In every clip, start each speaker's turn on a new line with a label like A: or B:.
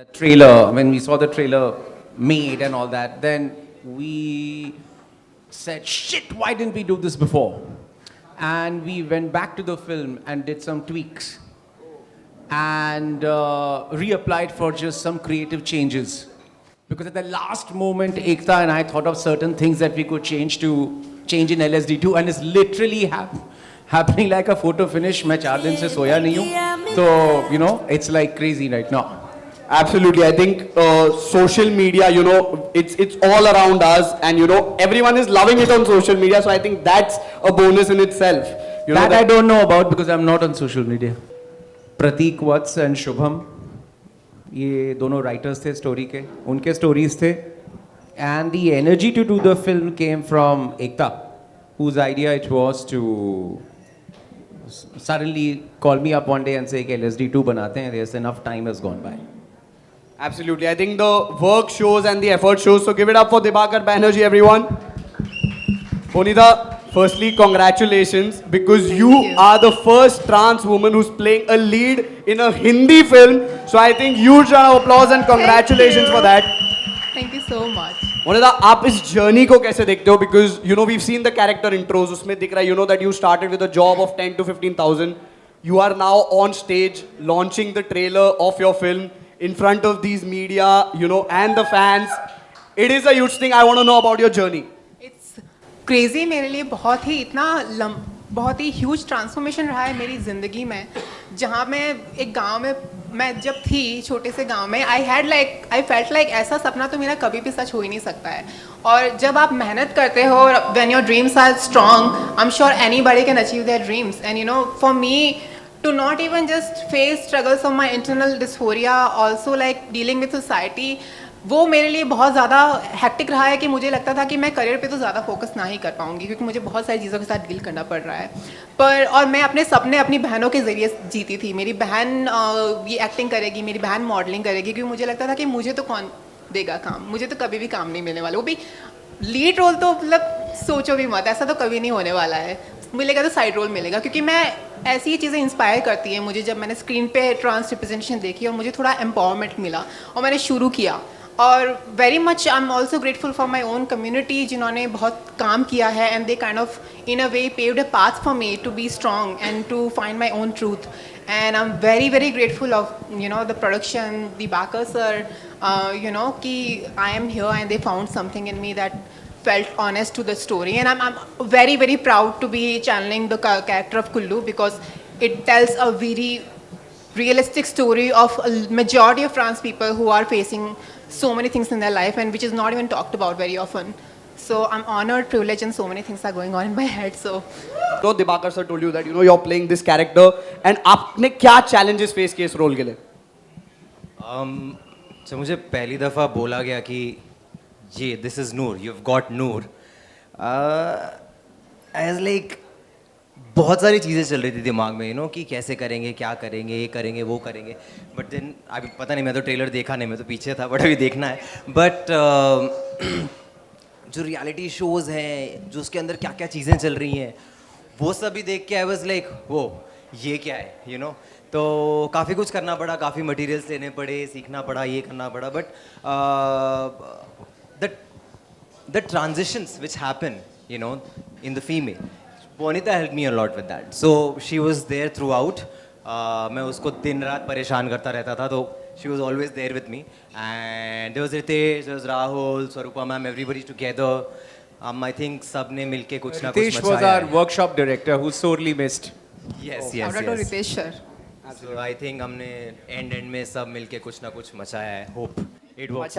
A: the trailer, when we saw the trailer made and all that, then we said, shit, why didn't we do this before? And we went back to the film and did some tweaks and reapplied for just some creative changes. Because at the last moment, Ekta and I thought of certain things that we could change in LSD2, and it's literally happening like a photo finish. मैं 4 दिन से सोया नहीं हूँ, so you know it's like crazy right now.
B: Absolutely, I think social media, it's all around us, and everyone is loving it on social media. So I think that's a bonus in itself.
A: That I don't know about because I'm not on social media. Pratik Vats and Shubham, ये दोनों writers थे story के, उनके stories थे, and the energy to do the film came from Ekta, whose idea it was to suddenly call me up one day and say कि LSD2 बनाते हैं. There's enough time has gone by.
B: Absolutely, I think the work shows and the effort shows. So give it up for Dibakar Banerjee, everyone. Bonita, firstly, congratulations, because you are the first trans woman who's playing a lead in a Hindi film. So I think huge round of applause and congratulations for that.
C: Thank you so much.
B: Bonita, आप इस journey को कैसे देखते हो? Because we've seen the character intros. उसमें दिख रहा है that you started with a job of 10 to 15,000. You are now on stage launching the trailer of your film in front of these media, and the fans. It is a huge thing. I want to know about your journey.
C: It's crazy मेरे लिए बहुत ही huge transformation रहा है मेरी ज़िंदगी में, जहाँ मैं एक गांव में मैं जब थी, छोटे से गांव में, आई फेल्ट लाइक ऐसा सपना तो मेरा कभी भी सच हो ही नहीं सकता है. और जब आप मेहनत करते हो, when your dreams are strong, I am sure anybody can achieve their dreams. And for me to not even just face struggles of my internal dysphoria, also like dealing with society, वो मेरे लिए बहुत ज़्यादा hectic रहा है कि मुझे लगता था कि मैं करियर पे तो ज़्यादा फोकस ना ही कर पाऊँगी, क्योंकि मुझे बहुत सारी चीज़ों के साथ डील करना पड़ रहा है. और मैं अपने सपने अपनी बहनों के ज़रिए जीती थी. मेरी बहन ये एक्टिंग करेगी, मेरी बहन मॉडलिंग करेगी, क्योंकि मुझे लगता था कि मुझे तो कौन देगा काम, मुझे तो कभी भी काम नहीं मिलने वाला. वो भी लीड रोल तो मतलब सोचो भी मत, ऐसा तो कभी नहीं होने वाला है. मिलेगा तो साइड रोल मिलेगा, क्योंकि मैं ऐसी चीज़ें इंस्पायर करती हैं मुझे. जब मैंने स्क्रीन पे ट्रांस रिप्रेजेंटेशन देखी और मुझे थोड़ा एम्पावरमेंट मिला और मैंने शुरू किया, और very much I am also grateful for my own community, जिन्होंने बहुत काम किया है, and they kind of in a way paved a path for me to be strong and to find my own truth. And I'm very, very grateful of, the production, the Bakar sir, कि I am here and they found something in me that felt honest to the story. And I'm very, very proud to be channeling the character of Kullu, because it tells a very realistic story of a majority of trans people who are facing so many things in their life, and which is not even talked about very often. So I'm honored, privileged, and so many things are going on in my head. So
B: Dibakar sir told you that you're playing this character, and आपने क्या challenges face किए इस role के लिए?
D: So मुझे पहली दफ़ा बोला गया कि ये this is Noor, you've got Noor. As like बहुत सारी चीज़ें चल रही थी दिमाग में, कि कैसे करेंगे, क्या करेंगे, ये करेंगे, वो करेंगे. बट देन अभी पता नहीं, मैं तो ट्रेलर देखा नहीं, मैं तो पीछे था, बट अभी देखना है. बट जो रियलिटी शोज़ हैं, जो उसके अंदर क्या क्या चीज़ें चल रही हैं, वो सभी देख के आई वाज लाइक वो ये क्या है, तो काफ़ी कुछ करना पड़ा, काफ़ी मटेरियल्स लेने पड़े, सीखना पड़ा, ये करना पड़ा. But the transitions which happen, in the female, Bonita helped me a lot with that. So she was there throughout. मैं उसको दिन रात परेशान करता रहता था, तो she was always there with me. And there was Ritesh, there was Rahul, Swarupa ma'am, everybody together. I think सब ने मिलके कुछ ना कुछ
A: Ritesh was our workshop director, who's sorely missed.
D: Yes.
C: shout out to Ritesh sir.
D: So I think हमने end में सब मिलके कुछ ना कुछ मचाया है. Hope it works.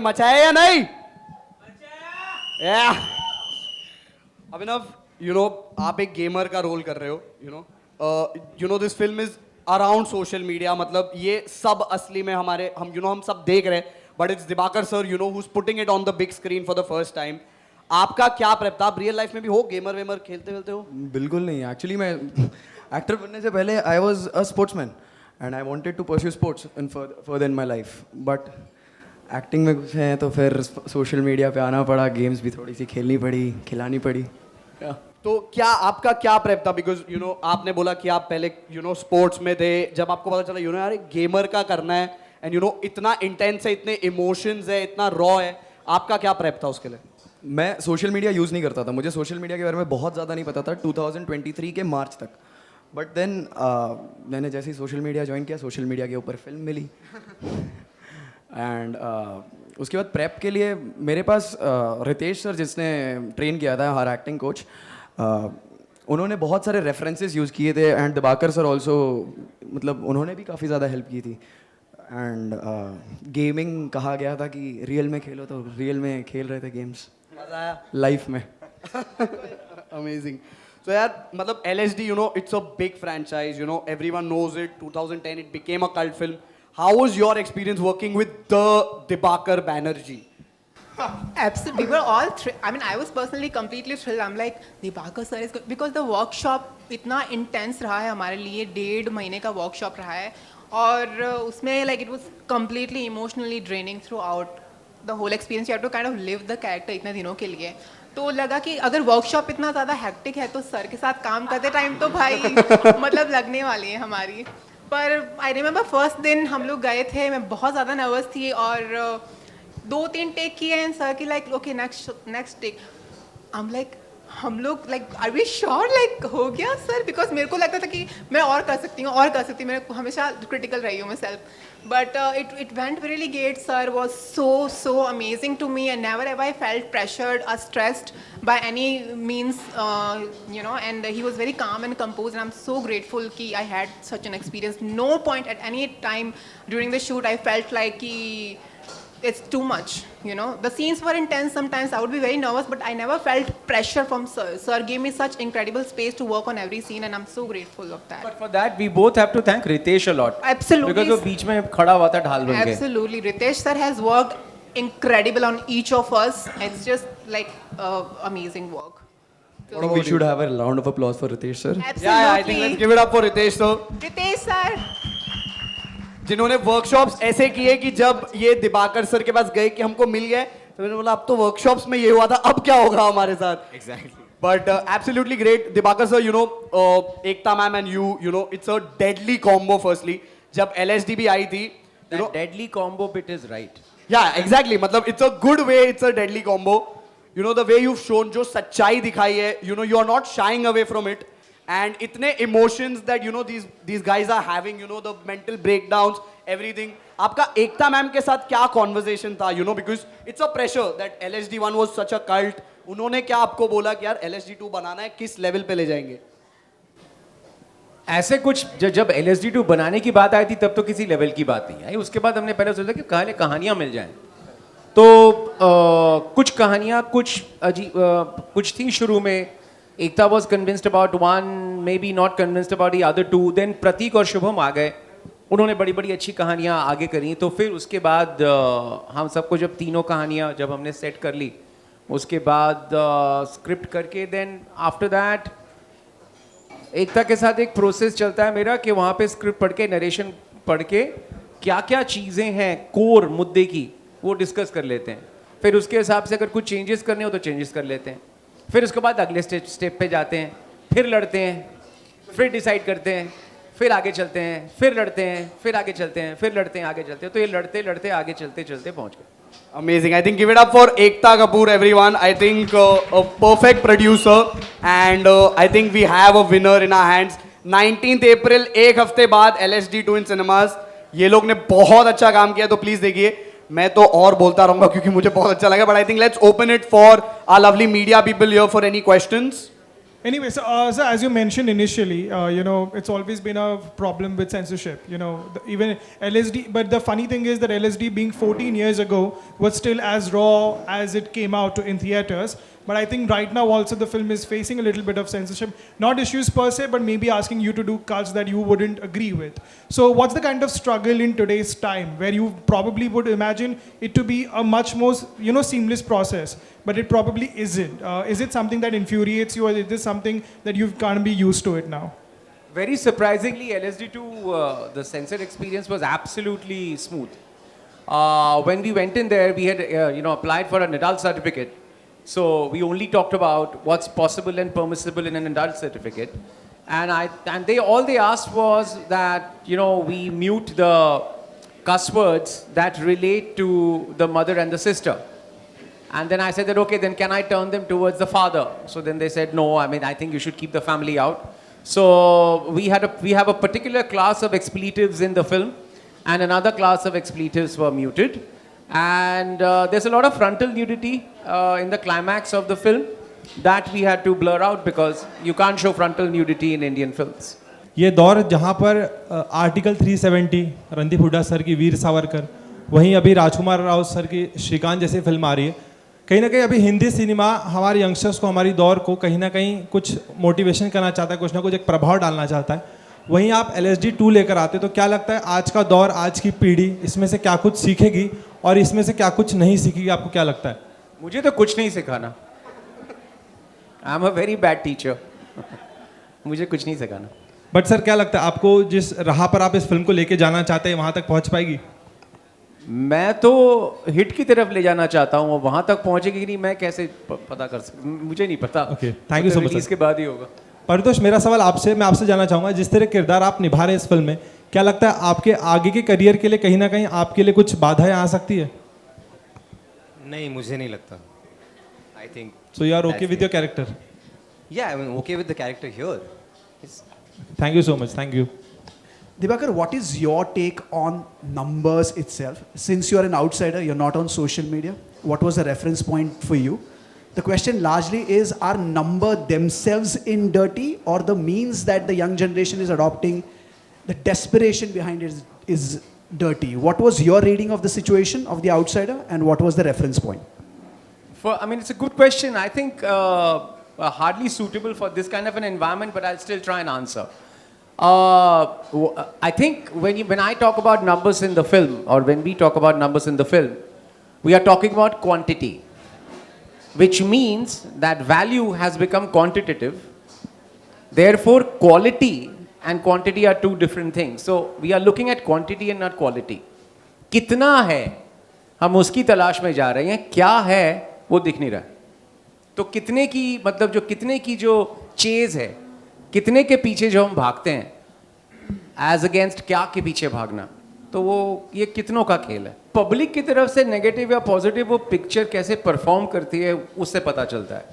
B: मचाया या नहीं? Yeah. अभिनव, आप एक गेमर का रोल कर रहे हो, this film is around social media. मतलब ये सब असली में हम सब देख रहे हैं, but it's Dibakar sir, who's putting it on the big screen for the first time. आपका क्या प्रेप था? आप रियल लाइफ में भी हो गेमर वेमर खेलते हो?
E: बिल्कुल नहीं. एक्चुअली मैं एक्टर बनने से पहले I was a sportsman and I wanted to pursue sports in further in my life. But acting में कुछ है तो फिर सोशल मीडिया पे आना पड़ा, गेम्स भी थोड़ी सी खेलनी पड़ी, खिलानी पड़ी.
B: तो क्या आपका क्या प्रेप था? बिकॉज आपने बोला कि आप पहले स्पोर्ट्स में थे. जब आपको पता चला यार गेमर का करना है एंड यू नो इतना इंटेंस है, इतने इमोशंस है, इतना रॉ है, आपका क्या प्रेप था उसके लिए?
E: मैं सोशल मीडिया यूज़ नहीं करता था, मुझे सोशल मीडिया के बारे में बहुत ज़्यादा नहीं पता था 2023 के मार्च तक। बट देन मैंने जैसे ही सोशल मीडिया ज्वाइन किया, सोशल मीडिया के ऊपर फिल्म मिली एंड उसके बाद प्रेप के लिए मेरे पास रितेश सर, जिसने ट्रेन किया था, हर एक्टिंग कोच, उन्होंने बहुत सारे रेफरेंसेस यूज़ किए थे एंड दिबाकर सर ऑल्सो, मतलब उन्होंने भी काफ़ी ज़्यादा हेल्प की थी। एंड गेमिंग कहा गया था कि रियल में खेलो, तो रियल में खेल रहे थे गेम्स
B: मजा आया?
E: लाइफ में।
B: Amazing. So यार मतलब LSD, you know, it's a big franchise, you know, everyone knows it. 2010 it became a cult film. How was your experience working with the Dibakar Banerjee?
C: Absolutely, we were all I mean, I was personally completely thrilled. I'm like, Dibakar sir is good because the workshop इतना intense रहा है हमारे लिए, 1.5 महीने का workshop रहा है, और उसमें like it was completely emotionally draining throughout the whole experience. You have to kind of live the character इतने दिनों के लिए. तो लगा कि अगर वर्कशॉप इतना ज़्यादा हैक्टिक है तो सर के साथ काम करते टाइम तो भाई मतलब लगने वाली है हमारी। पर आई रिमेंबर फर्स्ट दिन हम लोग गए थे, मैं बहुत ज़्यादा नर्वस थी और 2-3 टेक किए हैं सर की, like okay next take. I am like हम लोग like are we sure like हो गया सर, बिकॉज मेरे को लगता था कि मैं और कर सकती हूँ, मैं हमेशा क्रिटिकल रही हूँ मैं self, but it went really great. Sir was so amazing to me, and never have I felt pressured or stressed by any means, you know, and he was very calm and composed, and I'm so grateful ki I had such an experience. No point at any time during the shoot I felt like ki it's too much, you know. The scenes were intense sometimes, I would be very nervous, but I never felt pressure from sir. Sir gave me such incredible space to work on every scene, and I'm so grateful of that.
A: But for that we both have to thank Ritesh a lot.
C: Absolutely.
A: Because वो बीच में खड़ा हुआ था ढाल बन के।
C: Absolutely. Ritesh sir has worked incredible on each of us. It's just like amazing work.
E: I think we should have a round of applause for Ritesh sir.
C: Absolutely.
B: Yeah, I think let's give it up for Ritesh sir.
C: Ritesh sir.
B: जिन्होंने workshops ऐसे किए कि जब ये Dibakar sir के पास गए कि हमको मिल गए, तो मैंने बोला अब तो वर्कशॉप्स में ये हुआ था, अब क्या होगा हमारे साथ?
D: Exactly.
B: But absolutely great. Dibakar sir, you know, Ekta ma'am and you know, it's a deadly combo firstly. जब LSD भी आई थी, you know,
A: That deadly combo bit is right.
B: yeah, exactly. मतलब it's a good way, it's a deadly combo. You know, the way you've shown, जो सच्चाई दिखाई है, you know, you are not shying away from it. And इतने emotions that, you know, these guys are having, you know, the mental breakdowns, everything. आपका एकता ma'am के साथ क्या conversation था, you know, because it's a pressure that LSD1 was such a cult. उन्होंने क्या आपको बोला कि यार LSD2 बनाना है, किस लेवल पे ले जाएंगे?
A: ऐसे कुछ जब LSD2 बनाने की बात आई थी तब तो किसी लेवल की बात नहीं आई। उसके बाद हमने पहले सोचा कि कहानियां मिल जाएं, तो कुछ कहानियां कुछ थी शुरू में। एकता was convinced about one, maybe not convinced about the other two. Then प्रतीक और शुभम आ गए, उन्होंने बड़ी बड़ी अच्छी कहानियाँ आगे करी। तो फिर उसके बाद हम सबको जब तीनों कहानियाँ जब हमने सेट कर ली, उसके बाद स्क्रिप्ट करके देन आफ्टर दैट एकता के साथ एक प्रोसेस चलता है मेरा कि वहाँ पे स्क्रिप्ट पढ़ के, नरेशन पढ़ के क्या क्या चीज़ें हैं कोर मुद्दे की वो डिस्कस कर लेते हैं। फिर उसके हिसाब से अगर कुछ चेंजेस करने हो तो चेंजेस कर लेते हैं। फिर उसके बाद अगले स्टेप पे जाते हैं, फिर लड़ते हैं, फिर डिसाइड करते हैं, फिर आगे चलते हैं, फिर लड़ते हैं, फिर आगे चलते हैं, फिर लड़ते हैं, आगे चलते हैं। तो ये लड़ते लड़ते आगे चलते चलते पहुंच गए।
B: Amazing. I think give it up for Ekta Kapoor, everyone. I think a perfect producer, and I think we have a winner in our hands. 19th April, एक हफ्ते बाद LSD2 in cinemas. ये लोग ने बहुत अच्छा काम किया, तो प्लीज देखिए। मैं तो और बोलता रहूंगा क्योंकि मुझे बहुत अच्छा लगा, but I think let's open it for our lovely media people here for any questions.
F: Anyway, so as you mentioned initially, you know, it's always been a problem with censorship. You know, even LSD. But the funny thing is that LSD, being 14 years ago, was still as raw as it came out in theaters. But I think right now also the film is facing a little bit of censorship. Not issues per se, but maybe asking you to do cuts that you wouldn't agree with. So what's the kind of struggle in today's time where you probably would imagine it to be a much more, you know, seamless process, but it probably isn't. Is it something that infuriates you, or is this something that you've kind of be used to it now?
A: Very surprisingly, LSD2, the censor experience was absolutely smooth. When we went in there, we had you know, applied for an adult certificate. So we only talked about what's possible and permissible in an adult certificate, and all they asked was that, you know, we mute the cuss words that relate to the mother and the sister. And then I said that, okay, then can I turn them towards the father? So then they said, no, I mean, I think you should keep the family out. So we have a particular class of expletives in the film, and another class of expletives were muted. And there's a lot of frontal nudity in the climax of the film that we had to blur out because you can't show frontal nudity in Indian films.
F: ये दौर जहाँ पर article 370 Randeep Hooda sir की वीर सावरकर, वहीं अभी राजकुमार Rao sir की श्रीकांत जैसी film आ रही है, कहीं ना कहीं अभी हिंदी सिनेमा हमारे यंगस्टर्स को, हमारी दौर को कहीं ना कहीं कुछ मोटिवेशन करना चाहता है, कुछ ना कुछ एक प्रभाव डालना चाहता है. वहीं आप LSD 2 लेकर आते, तो क्या लगता है आज का दौर, आज की पीढ़ी इसमें से क्या कुछ सीखेगी और इसमें से क्या कुछ नहीं सीखेगी? आपको क्या लगता है?
A: मुझे तो कुछ नहीं सिखाना. I am a very bad teacher. मुझे कुछ नहीं सिखाना.
F: बट सर क्या लगता है आपको, जिस राह पर आप इस फिल्म को लेके जाना चाहते हैं वहां तक पहुंच पाएगी?
A: मैं तो हिट की तरफ ले जाना चाहता हूँ, वहां तक पहुंचेगी कि नहीं मैं कैसे पता कर सकता, मुझे नहीं पता.
F: Okay, thank you so much.
A: Release के बाद ही होगा.
F: परितोष, मेरा सवाल आपसे, मैं आपसे जानना चाहूंगा, जिस तरह किरदार आप निभा रहे हैं इस फिल्म में, क्या लगता है आपके आगे के करियर के लिए कहीं ना कहीं आपके लिए कुछ बाधाएं आ सकती है?
D: नहीं, मुझे नहीं लगता. I think
F: so you are okay with your character?
D: या I am okay with the character here.
F: Thank you so much. Thank you.
G: Dibakar, what is your take on numbers itself? Since you're an outsider, you're not on social media, what was the reference point for you? The question largely is, are numbers themselves in dirty, or the means that the young generation is adopting, the desperation behind it is dirty? What was your reading of the situation of the outsider, and what was the reference point?
A: I mean, it's a good question. I think hardly suitable for this kind of an environment, but I'll still try and answer. I think when I talk about numbers in the film, or when we talk about numbers in the film, we are talking about quantity, which means that value has become quantitative. Therefore, quality and quantity are two different things. So we are looking at quantity and not quality. कितना है, हम उसकी तलाश में जा रहे हैं. क्या है वो दिख नहीं रहा. तो कितने की, मतलब जो कितने की जो चेज है, कितने के पीछे जो हम भागते हैं, एज अगेंस्ट क्या के पीछे भागना, तो वो ये कितनों का खेल है. पब्लिक की तरफ से नेगेटिव या पॉजिटिव वो पिक्चर कैसे परफॉर्म करती है उससे पता चलता है.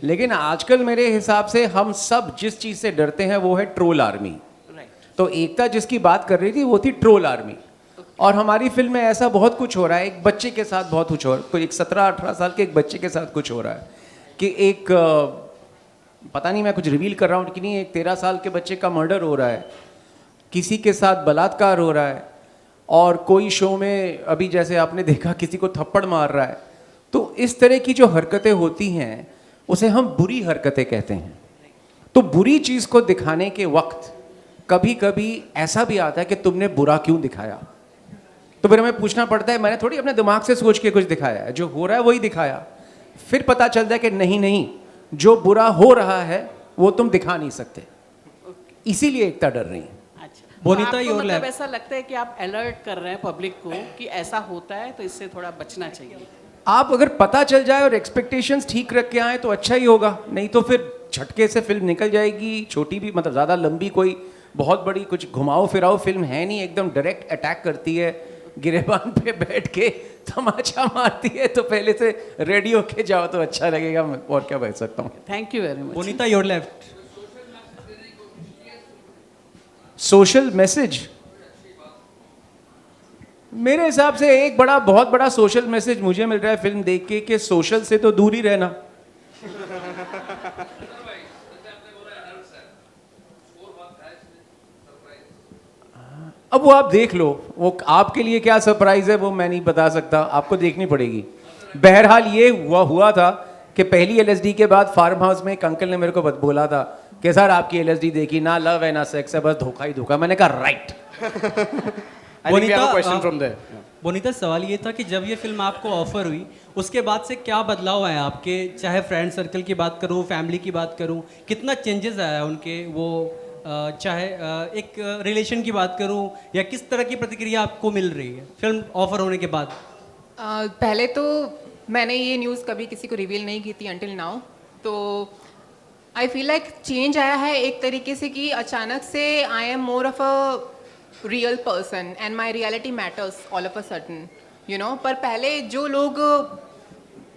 A: लेकिन आजकल मेरे हिसाब से हम सब जिस चीज़ से डरते हैं वो है ट्रोल आर्मी. तो एकता जिसकी बात कर रही थी वो थी ट्रोल आर्मी. और हमारी फिल्म में ऐसा बहुत कुछ हो रहा है. एक बच्चे के साथ बहुत कुछ हो रहा है, कोई एक 17-18 साल के एक बच्चे के साथ कुछ हो रहा है कि एक पता नहीं मैं कुछ रिवील कर रहा हूँ कि नहीं, एक 13 साल के बच्चे का मर्डर हो रहा है, किसी के साथ बलात्कार हो रहा है, और कोई शो में अभी जैसे आपने देखा किसी को थप्पड़ मार रहा है. तो इस तरह की जो हरकतें होती हैं उसे हम बुरी हरकतें कहते हैं. तो बुरी चीज़ को दिखाने के वक्त कभी कभी ऐसा भी आता है कि तुमने बुरा क्यों दिखाया. तो फिर हमें पूछना पड़ता है, मैंने थोड़ी अपने दिमाग से सोच के कुछ दिखाया है, जो हो रहा है वही दिखाया. फिर पता चलता है कि नहीं, जो बुरा हो रहा है वो तुम दिखा नहीं सकते. इसीलिए एकता डर रही है.
H: बोनीता, आपको मतलब ऐसा लगता है कि आप अलर्ट कर रहे हैं पब्लिक को कि ऐसा होता है तो इससे थोड़ा बचना चाहिए?
A: आप अगर पता चल जाए और एक्सपेक्टेशंस ठीक रख के आए तो अच्छा ही होगा. नहीं तो फिर झटके से फिल्म निकल जाएगी. छोटी भी, मतलब ज़्यादा लंबी कोई बहुत बड़ी कुछ घुमाओ फिराओ फिल्म है नहीं. एकदम डायरेक्ट अटैक करती है, गिरेबान पे बैठ के तमाचा मारती है. तो पहले से रेडी होके जाओ तो अच्छा लगेगा. और क्या बता सकता हूँ.
H: Thank you very much.
I: Bonita, your left.
A: Social message, मेरे हिसाब से एक बहुत बड़ा सोशल मैसेज मुझे मिल रहा है फिल्म देख के कि सोशल से तो दूर ही रहना. अब वो आप देख लो, वो आपके लिए क्या सरप्राइज है वो मैं नहीं बता सकता, आपको देखनी पड़ेगी. बहरहाल ये हुआ था कि पहली LSD के बाद फार्म हाउस में एक अंकल ने मेरे को बोला था कि सर आपकी LSD देखी, ना लव है ना सेक्स है, बस धोखा ही धोखा. मैंने कहा राइट.
I: बोनीता, सवाल ये था कि जब ये फिल्म आपको ऑफर हुई उसके बाद से क्या बदलाव आया आपके, चाहे फ्रेंड सर्कल की बात करूं, फैमिली की बात करूं, कितना चेंजेस आया उनके, वो चाहे एक रिलेशन की बात करूं, या किस तरह की प्रतिक्रिया आपको मिल रही है फिल्म ऑफर होने के बाद?
C: पहले तो मैंने ये न्यूज़ कभी किसी को रिवील नहीं की थी अंटिल नाउ. तो आई फील लाइक चेंज आया है एक तरीके से कि अचानक से I am more of a real person and my reality matters all of a sudden, you know. पर पहले जो लोग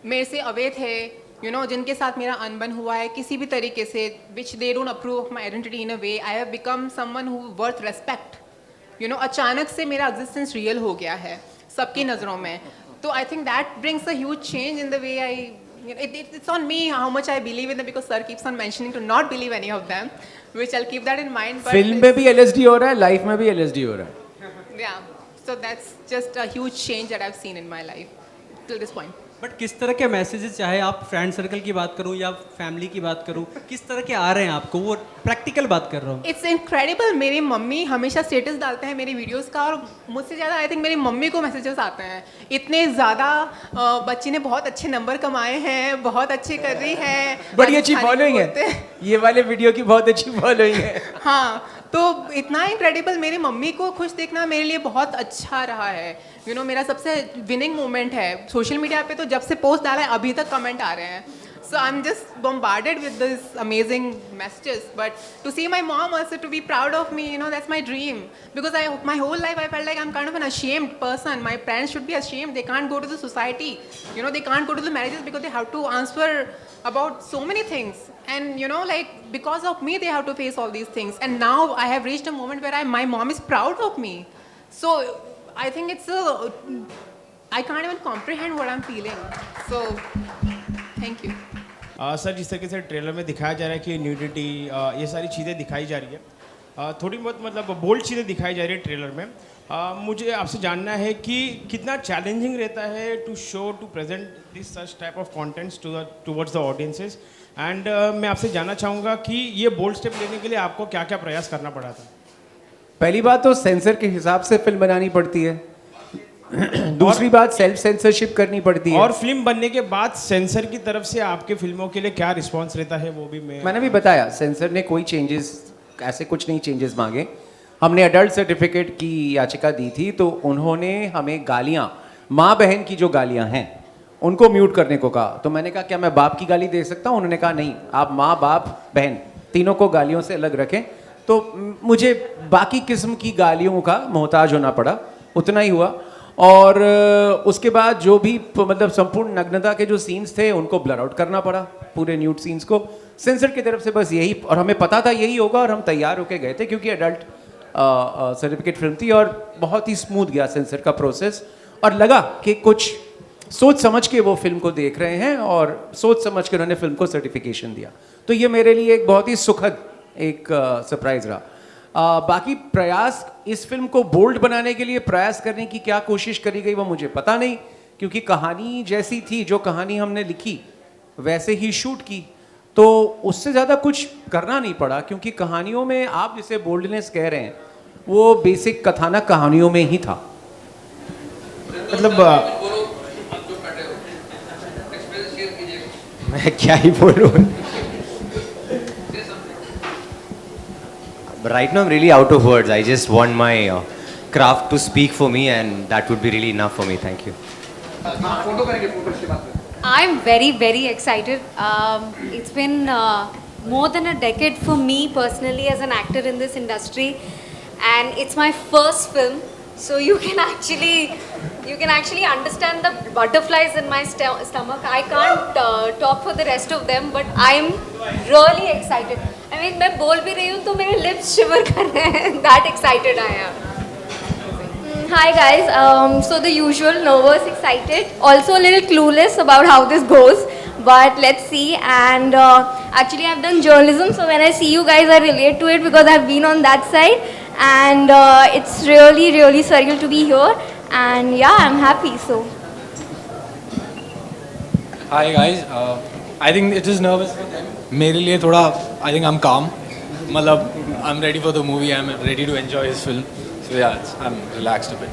C: मेरे से अवे थे, you know, जिनके साथ मेरा अनबन हुआ है किसी भी तरीके से, which they don't approve of my identity in a way, I have become someone who worth respect, you know. अचानक से मेरा existence real हो गया है सबकी नज़रों में. तो I think that brings a huge change in the way I, it's on me how much I believe in them, because sir keeps on mentioning to not believe any of them, which I'll keep that in mind. But
A: film में भी LSD हो रहा है, life में भी LSD हो रहा है.
C: yeah, so that's just a huge change that I've seen in my life till this point.
I: But किस तरह के मैसेजेस, चाहे आप फ्रेंड सर्कल की बात करूं या फैमिली की बात करूं, किस तरह के आ रहे हैं आपको? वो प्रैक्टिकल बात कर रहा हूं.
C: It's incredible. मेरी मम्मी हमेशा स्टेटस डालते हैं मेरी वीडियोस का, और मुझसे ज़्यादा आई थिंक मेरी मम्मी को मैसेजेस आते हैं. इतने ज़्यादा बच्ची ने बहुत अच्छे नंबर कमाए हैं, बहुत अच्छे कर रही है,
A: बड़ी अच्छी फॉलोइंग है, ये वाले वीडियो की बहुत अच्छी फॉलोइंग है.
C: हाँ, तो इतना इनक्रेडिबल. मेरी मम्मी को खुश देखना मेरे लिए बहुत अच्छा रहा है. यू नो, मेरा सबसे विनिंग मोमेंट है. सोशल मीडिया पे तो जब से पोस्ट डाला है अभी तक कमेंट आ रहे हैं. So I'm just bombarded with this amazing messages. But to see my mom also to be proud of me, you know, that's my dream. Because my whole life I felt like I'm kind of an ashamed person. My parents should be ashamed. They can't go to the society. You know, they can't go to the marriages because they have to answer about so many things. And you know, like, because of me they have to face all these things. And now I have reached a moment where my mom is proud of me. So I think I can't even comprehend what I'm feeling. So thank you.
J: Sir, जिस तरीके से trailer में दिखाया जा रहा है कि nudity ये सारी चीज़ें दिखाई जा रही है, थोड़ी बहुत मतलब बोल्ड चीज़ें दिखाई जा रही है ट्रेलर में. मुझे आपसे जानना है कि कितना चैलेंजिंग रहता है to show to present this such type of contents towards the audiences. And मैं आपसे जानना चाहूँगा कि ये बोल्ड स्टेप लेने के लिए आपको क्या क्या प्रयास करना पड़ा था?
A: पहली बात तो सेंसर के हिसाब से फिल्म बनानी पड़ती है. दूसरी बात सेल्फ सेंसरशिप करनी पड़ती है.
J: और फिल्म बनने के बाद सेंसर की तरफ से आपके फिल्मों के लिए क्या रिस्पांस रहता है, वो भी मैंने
A: भी बताया. सेंसर ने कोई चेंजेस, ऐसे कुछ नहीं चेंजेस मांगे. हमने अडल्ट सर्टिफिकेट की याचिका दी थी तो उन्होंने हमें गालियाँ, माँ बहन की जो गालियाँ हैं उनको म्यूट करने को कहा. तो मैंने कहा क्या मैं बाप की गाली दे सकता हूँ? उन्होंने कहा नहीं, आप माँ बाप बहन तीनों को गालियों से अलग रखें. तो मुझे बाकी किस्म की गालियों का मोहताज होना पड़ा, उतना ही हुआ. और उसके बाद जो भी मतलब संपूर्ण नग्नता के जो सीन्स थे उनको ब्लर आउट करना पड़ा, पूरे न्यूड सीन्स को सेंसर की तरफ से. बस यही, और हमें पता था यही होगा और हम तैयार होके गए थे क्योंकि अडल्ट सर्टिफिकेट फिल्म थी. और बहुत ही स्मूथ गया सेंसर का प्रोसेस, और लगा कि कुछ सोच समझ के वो फिल्म को देख रहे हैं और सोच समझ के उन्होंने फिल्म को सर्टिफिकेशन दिया. तो ये मेरे लिए एक बहुत ही सुखद एक सरप्राइज रहा. बाकी प्रयास, इस फिल्म को बोल्ड बनाने के लिए प्रयास करने की क्या कोशिश करी गई वो मुझे पता नहीं, क्योंकि कहानी जैसी थी, जो कहानी हमने लिखी वैसे ही शूट की, तो उससे ज़्यादा कुछ करना नहीं पड़ा. क्योंकि कहानियों में आप जिसे बोल्डनेस कह रहे हैं वो बेसिक कथानक कहानियों में ही था.
J: मतलब
D: मैं क्या ही बोलूँ. Right now I'm really out of words. I just want my craft to speak for me, and that would be really enough for me. Thank you.
K: I'm very, very excited. It's been more than a decade for me personally as an actor in this industry, and it's my first film. So you can actually understand the butterflies in my stomach. I can't talk for the rest of them, but I'm really excited. I mean, मैं बोल भी रही हूँ तो मेरे lips shiver कर रहे हैं. That excited I am. Hi guys. So the usual, nervous, excited, also a little clueless about how this goes. But let's see. And actually, I've done journalism, so when I see you guys, I relate to it because I've been on that side. And it's really, really surreal to be here. And yeah, I'm happy. So.
L: Hi guys. I think it is nervous for them. मेरे लिए थोड़ा, I think I'm calm. मतलब I'm ready for the movie. I'm ready to enjoy his film. So yeah, I'm relaxed a bit.